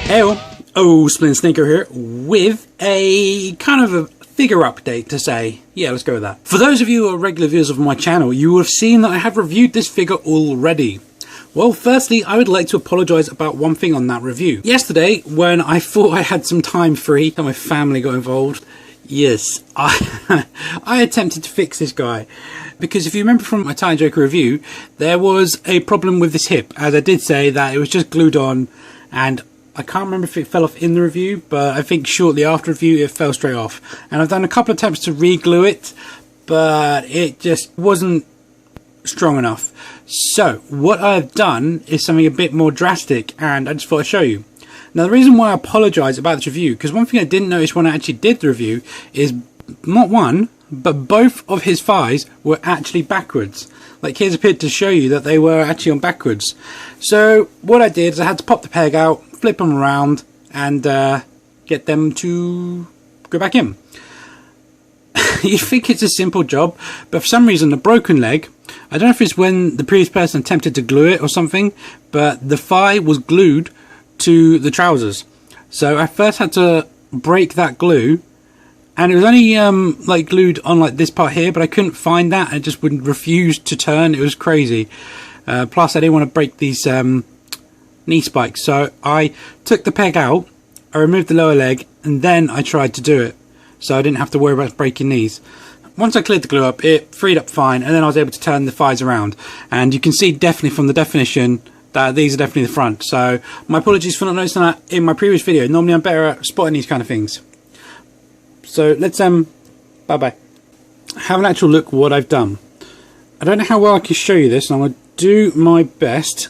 Hey, Splint Sneaker here with a kind of a figure update to say, yeah, let's go with that. For those of you who are regular viewers of my channel, you will have seen that I have reviewed this figure already. Well, firstly, I would like to apologise about one thing on that review. Yesterday, when I thought I had some time free and my family got involved, yes, I attempted to fix this guy. Because if you remember from my Tiny Joker review, there was a problem with this hip. As I did say that it was just glued on, and I can't remember if it fell off in the review, but I think shortly after review it fell straight off. And I've done a couple of attempts to re-glue it, but it just wasn't strong enough. So what I've done is something a bit more drastic, and I just thought I'd show you. Now the reason why I apologise about this review, because one thing I didn't notice when I actually did the review is not one, but both of his thighs were actually backwards. Like, here's a picture to show you that they were actually on backwards. So what I did is I had to pop the peg out, flip them around, and get them to go back in. You think it's a simple job, but for some reason the broken leg, I don't know if it's when the previous person attempted to glue it or something, but the thigh was glued to the trousers. So I first had to break that glue, and it was only like glued on like this part here, but I couldn't find that. It just wouldn't refuse to turn. It was crazy. Plus I didn't want to break these knee spikes, so I took the peg out, I removed the lower leg, and then I tried to do it, so I didn't have to worry about breaking knees. Once I cleared the glue up, it freed up fine, and then I was able to turn the thighs around, and you can see definitely from the definition that these are definitely the front. So my apologies for not noticing that in my previous video. Normally I'm better at spotting these kind of things. So let's bye bye have an actual look what I've done. I don't know how well I can show you this, and I'm going to do my best,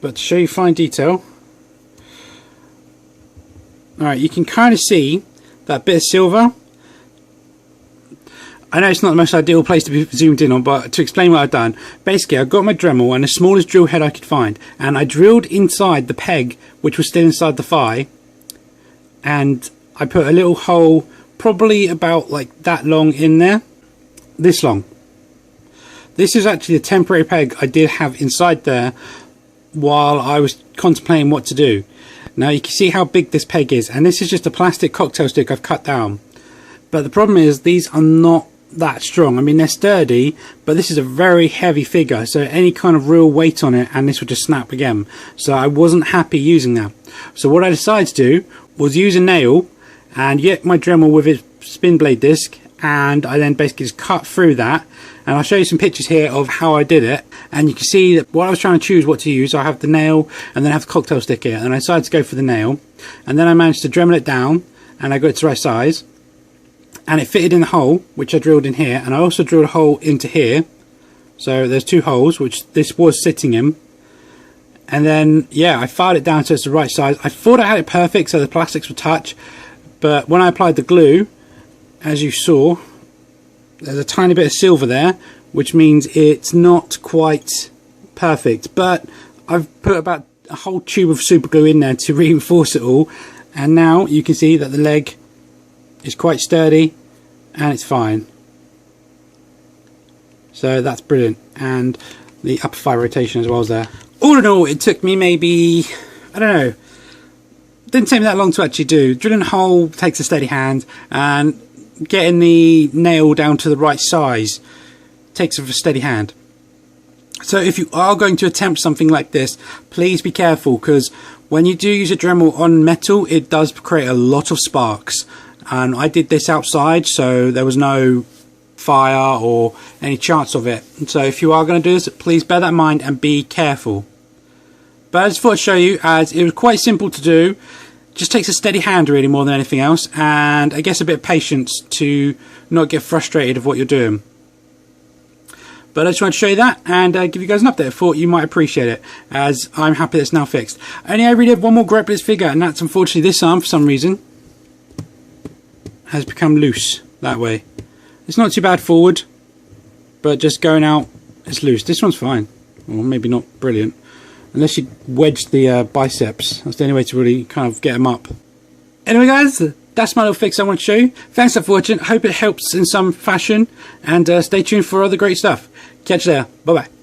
but to show you fine detail. Alright, you can kind of see that bit of silver. I know it's not the most ideal place to be zoomed in on, but to explain what I've done, basically I got my Dremel and the smallest drill head I could find, and I drilled inside the peg which was still inside the thigh, and I put a little hole probably about like that long in there, this long. This is actually a temporary peg I did have inside there while I was contemplating what to do. Now you can see how big this peg is, and this is just a plastic cocktail stick I've cut down. But the problem is these are not that strong. I mean, they're sturdy, but this is a very heavy figure, so any kind of real weight on it and this would just snap again. So I wasn't happy using that. So what I decided to do was use a nail and get my Dremel with its spin blade disc, and I then basically just cut through that. And I'll show you some pictures here of how I did it, and you can see that while I was trying to choose what to use, I have the nail and then I have the cocktail stick here, and I decided to go for the nail, and then I managed to Dremel it down and I got it to the right size, and it fitted in the hole which I drilled in here, and I also drilled a hole into here. So there's two holes which this was sitting in, and then yeah, I filed it down so it's the right size. I thought I had it perfect so the plastics would touch, but when I applied the glue, as you saw, there's a tiny bit of silver there, which means it's not quite perfect, but I've put about a whole tube of super glue in there to reinforce it all, and now you can see that the leg is quite sturdy and it's fine. So that's brilliant, and the upper thigh rotation as well is there. All in all, it took me maybe, I don't know, didn't take me that long to actually do. Drilling a hole takes a steady hand, and getting the nail down to the right size takes a steady hand. So if you are going to attempt something like this, please be careful, because when you do use a Dremel on metal, it does create a lot of sparks. And I did this outside, so there was no fire or any chance of it. So if you are going to do this, please bear that in mind and be careful. But I just thought I'd show you, as it was quite simple to do. Just takes a steady hand really more than anything else, and I guess a bit of patience to not get frustrated of what you're doing. But I just wanted to show you that and give you guys an update. I thought you might appreciate it, as I'm happy that it's now fixed. Only I really have one more gripe with this figure, and that's unfortunately this arm for some reason has become loose that way. It's not too bad forward, but just going out it's loose. This one's fine, or maybe not brilliant. Unless you wedge the biceps. That's the only way to really kind of get them up. Anyway guys, that's my little fix I want to show you. Thanks for watching. Hope it helps in some fashion. And stay tuned for other great stuff. Catch you there. Bye bye.